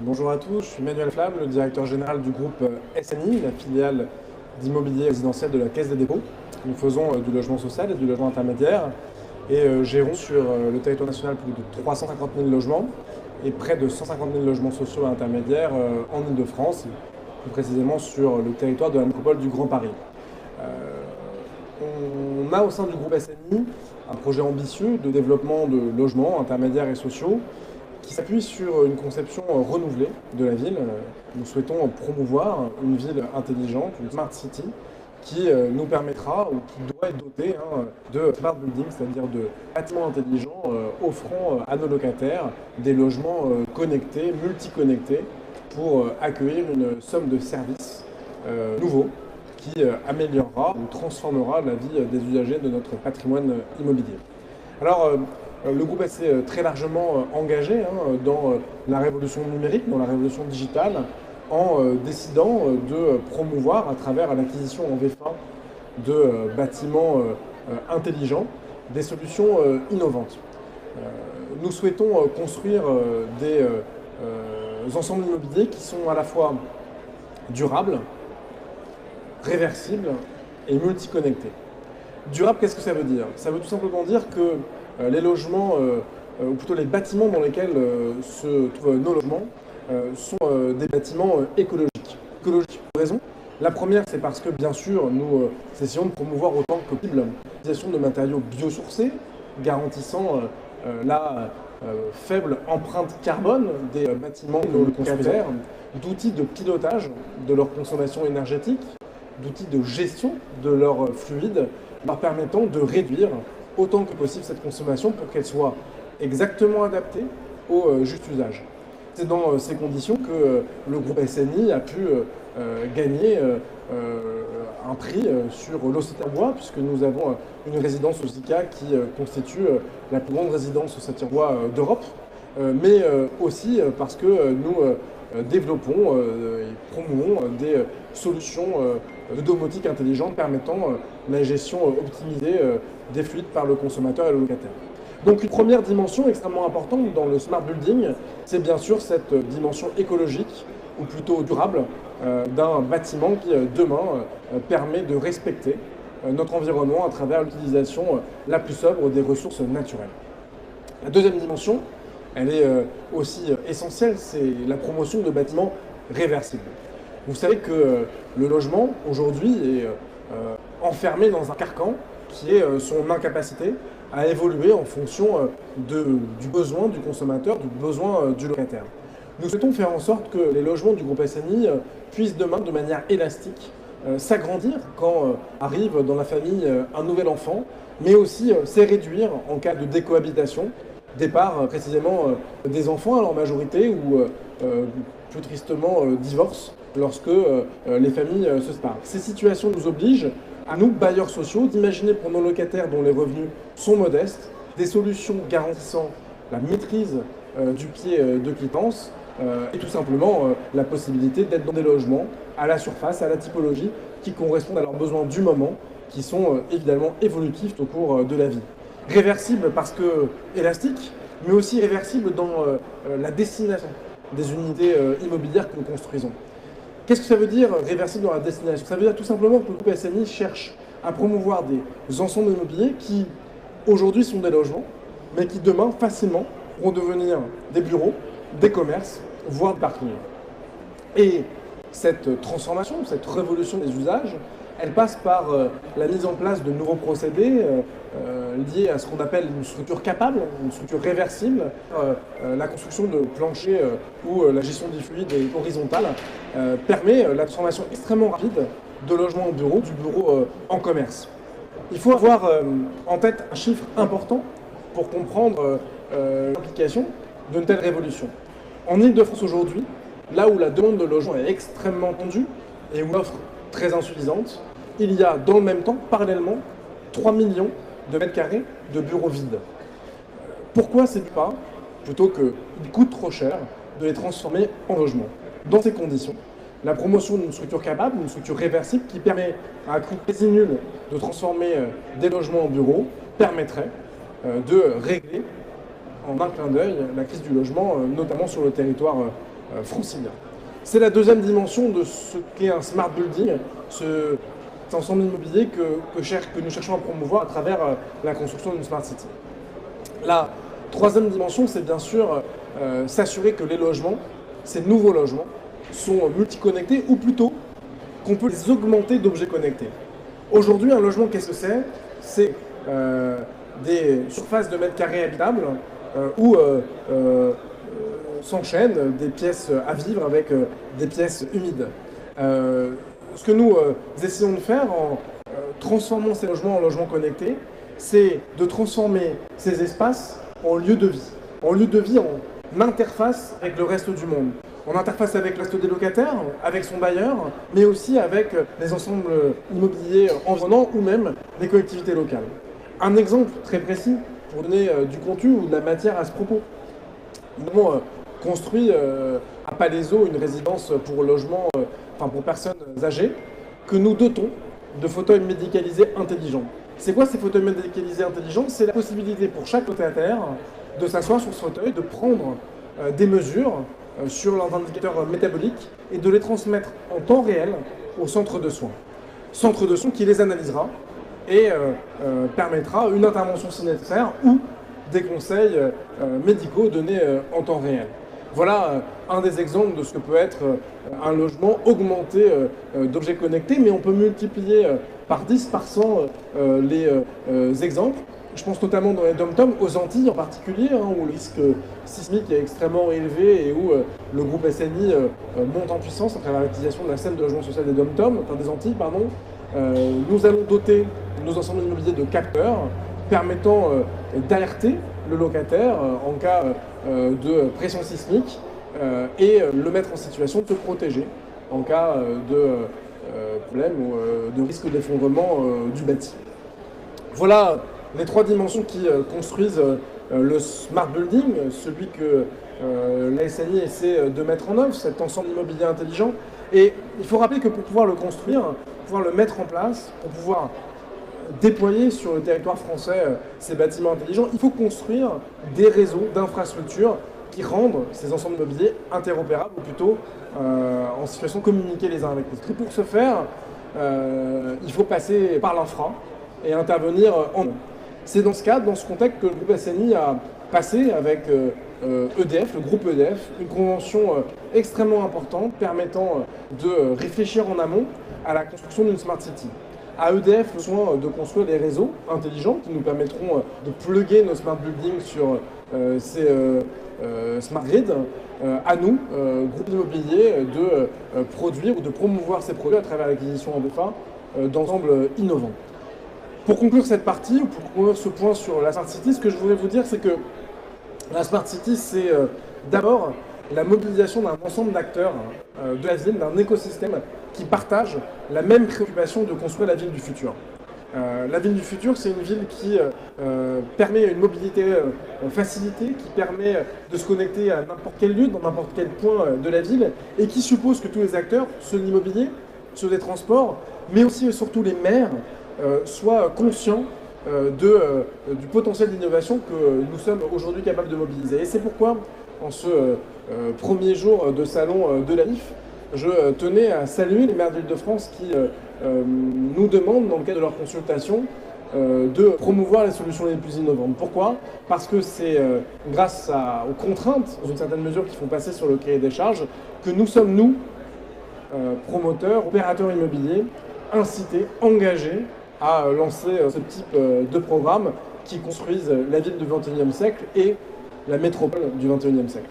Bonjour à tous, je suis Manuel Flamme, le directeur général du groupe SNI, la filiale d'immobilier résidentiel de la Caisse des dépôts. Nous faisons du logement social et du logement intermédiaire et gérons sur le territoire national plus de 350 000 logements et près de 150 000 logements sociaux et intermédiaires en Ile-de-France, plus précisément sur le territoire de la métropole du Grand Paris. On a au sein du groupe SNI un projet ambitieux de développement de logements intermédiaires et sociaux qui s'appuie sur une conception renouvelée de la ville. Nous souhaitons promouvoir une ville intelligente, une smart city, qui nous permettra, ou qui doit être dotée de smart buildings, c'est-à-dire de bâtiments intelligents offrant à nos locataires des logements connectés, multiconnectés, pour accueillir une somme de services nouveaux qui améliorera ou transformera la vie des usagers de notre patrimoine immobilier. Alors, le groupe est très largement engagé dans la révolution numérique, dans la révolution digitale, en décidant de promouvoir à travers l'acquisition en VFA de bâtiments intelligents des solutions innovantes. Nous souhaitons construire des ensembles immobiliers qui sont à la fois durables, réversibles et multiconnectés. Durable, qu'est-ce que ça veut dire? Ça veut tout simplement dire que les logements, ou plutôt les bâtiments dans lesquels se trouvent nos logements, sont des bâtiments écologiques. Écologiques pour raison. La première, c'est parce que, bien sûr, nous essayons de promouvoir autant que possible l'utilisation de matériaux biosourcés, garantissant la faible empreinte carbone des bâtiments que nous construisons, d'outils de pilotage de leur consommation énergétique, d'outils de gestion de leurs fluides, leur permettant de réduire autant que possible cette consommation pour qu'elle soit exactement adaptée au juste usage. C'est dans ces conditions que le groupe SNI a pu gagner un prix sur l'Occitanie Bois, puisque nous avons une résidence Ossica qui constitue la plus grande résidence Satyr-Bois d'Europe, mais aussi parce que nous développons et promouvons des solutions de domotique intelligente permettant la gestion optimisée des fluides par le consommateur et le locataire. Donc une première dimension extrêmement importante dans le smart building, c'est bien sûr cette dimension écologique, ou plutôt durable, d'un bâtiment qui demain permet de respecter notre environnement à travers l'utilisation la plus sobre des ressources naturelles. La deuxième dimension, elle est aussi essentielle, c'est la promotion de bâtiments réversibles. Vous savez que le logement, aujourd'hui, est enfermé dans un carcan qui est son incapacité à évoluer en fonction du besoin du consommateur, du besoin du locataire. Nous souhaitons faire en sorte que les logements du groupe SNI puissent demain, de manière élastique, s'agrandir quand arrive dans la famille un nouvel enfant, mais aussi s'y réduire en cas de décohabitation, départ précisément des enfants à leur majorité ou plus tristement divorce lorsque les familles se séparent. Ces situations nous obligent à nous, bailleurs sociaux, d'imaginer pour nos locataires dont les revenus sont modestes, des solutions garantissant la maîtrise du pied de quittance et tout simplement la possibilité d'être dans des logements à la surface, à la typologie, qui correspondent à leurs besoins du moment, qui sont évidemment évolutifs au cours de la vie. Réversible parce que élastique, mais aussi réversible dans la destination des unités immobilières que nous construisons. Qu'est-ce que ça veut dire réversible dans la destination? Ça veut dire tout simplement que le groupe SNI cherche à promouvoir des ensembles immobiliers qui aujourd'hui sont des logements, mais qui demain facilement pourront devenir des bureaux, des commerces, voire des parkings. Et cette transformation, cette révolution des usages, elle passe par la mise en place de nouveaux procédés liés à ce qu'on appelle une structure capable, une structure réversible, la construction de planchers où la gestion du fluide est horizontale permet la transformation extrêmement rapide de logement en bureau, du bureau en commerce. Il faut avoir en tête un chiffre important pour comprendre l'implication d'une telle révolution. En Ile-de-France aujourd'hui, là où la demande de logement est extrêmement tendue et où l'offre très insuffisante, il y a dans le même temps, parallèlement, 3 millions de mètres carrés de bureaux vides. Pourquoi ces pas, plutôt qu'il coûte trop cher, de les transformer en logements? Dans ces conditions, la promotion d'une structure capable, une structure réversible qui permet à un coût quasi nul de transformer des logements en bureaux, permettrait de régler en un clin d'œil la crise du logement, notamment sur le territoire francilien. C'est la deuxième dimension de ce qu'est un smart building, cet ensemble immobilier que nous cherchons à promouvoir à travers la construction d'une smart city. La troisième dimension, c'est bien sûr s'assurer que les logements, ces nouveaux logements, sont multiconnectés, ou plutôt qu'on peut les augmenter d'objets connectés. Aujourd'hui, un logement, qu'est-ce que c'est? C'est des surfaces de mètres carrés habitables où s'enchaînent des pièces à vivre avec des pièces humides. Ce que nous essayons de faire en transformant ces logements en logements connectés, c'est de transformer ces espaces en lieux de vie. En lieu de vie, en interface avec le reste du monde. En interface avec le reste des locataires, avec son bailleur, mais aussi avec les ensembles immobiliers environnants ou même les collectivités locales. Un exemple très précis pour donner du contenu ou de la matière à ce propos. Nous avons construit à Palaiseau une résidence pour logement, pour personnes âgées, que nous dotons de fauteuils médicalisés intelligents. C'est quoi ces fauteuils médicalisés intelligents? C'est la possibilité pour chaque locataire de s'asseoir sur ce fauteuil, de prendre des mesures sur leurs indicateurs métaboliques et de les transmettre en temps réel au centre de soins. Centre de soins qui les analysera et permettra une intervention si nécessaire ou des conseils médicaux donnés en temps réel. Voilà un des exemples de ce que peut être un logement augmenté d'objets connectés, mais on peut multiplier par 10, par 100 les exemples. Je pense notamment dans les dom-toms, aux Antilles en particulier, où le risque sismique est extrêmement élevé et où le groupe SNI monte en puissance à travers l'utilisation de la scène de logement social des dom-toms, des Antilles, pardon. Nous allons doter nos ensembles immobiliers de capteurs permettant d'alerter le locataire en cas de pression sismique et le mettre en situation de se protéger en cas de problème ou de risque d'effondrement du bâti. Voilà les trois dimensions qui construisent le smart building, celui que la SNI essaie de mettre en œuvre, cet ensemble immobilier intelligent. Et il faut rappeler que pour pouvoir le construire, pour pouvoir le mettre en place, pour pouvoir déployer sur le territoire français ces bâtiments intelligents, il faut construire des réseaux d'infrastructures qui rendent ces ensembles immobiliers interopérables, ou plutôt en situation de communiquer les uns avec les autres. Et pour ce faire, il faut passer par l'infra et intervenir en amont. C'est dans ce cadre, dans ce contexte, que le groupe SNI a passé avec EDF, le groupe EDF, une convention extrêmement importante permettant de réfléchir en amont à la construction d'une smart city. À EDF, le soin de construire des réseaux intelligents qui nous permettront de plugger nos smart buildings sur ces smart grids. À nous, groupe immobilier, de produire ou de promouvoir ces produits à travers l'acquisition en BFA d'ensembles innovants. Pour conclure cette partie, ou pour conclure ce point sur la Smart City, ce que je voudrais vous dire, c'est que la Smart City, c'est d'abord la mobilisation d'un ensemble d'acteurs de la ville, d'un écosystème qui partagent la même préoccupation de construire la ville du futur. La ville du futur, c'est une ville qui permet une mobilité facilitée, qui permet de se connecter à n'importe quel lieu, dans n'importe quel point de la ville, et qui suppose que tous les acteurs, ceux de l'immobilier, ceux des transports, mais aussi et surtout les maires, soient conscients du potentiel d'innovation que nous sommes aujourd'hui capables de mobiliser. Et c'est pourquoi, en ce premier jour de salon de l'AIF, je tenais à saluer les maires d'Île-de-France qui nous demandent, dans le cadre de leur consultation, de promouvoir les solutions les plus innovantes. Pourquoi? Parce que c'est grâce aux contraintes, dans une certaine mesure, qui font passer sur le cahier des charges, que nous sommes, nous, promoteurs, opérateurs immobiliers, incités, engagés à lancer ce type de programme qui construisent la ville du XXIe siècle et la métropole du XXIe siècle.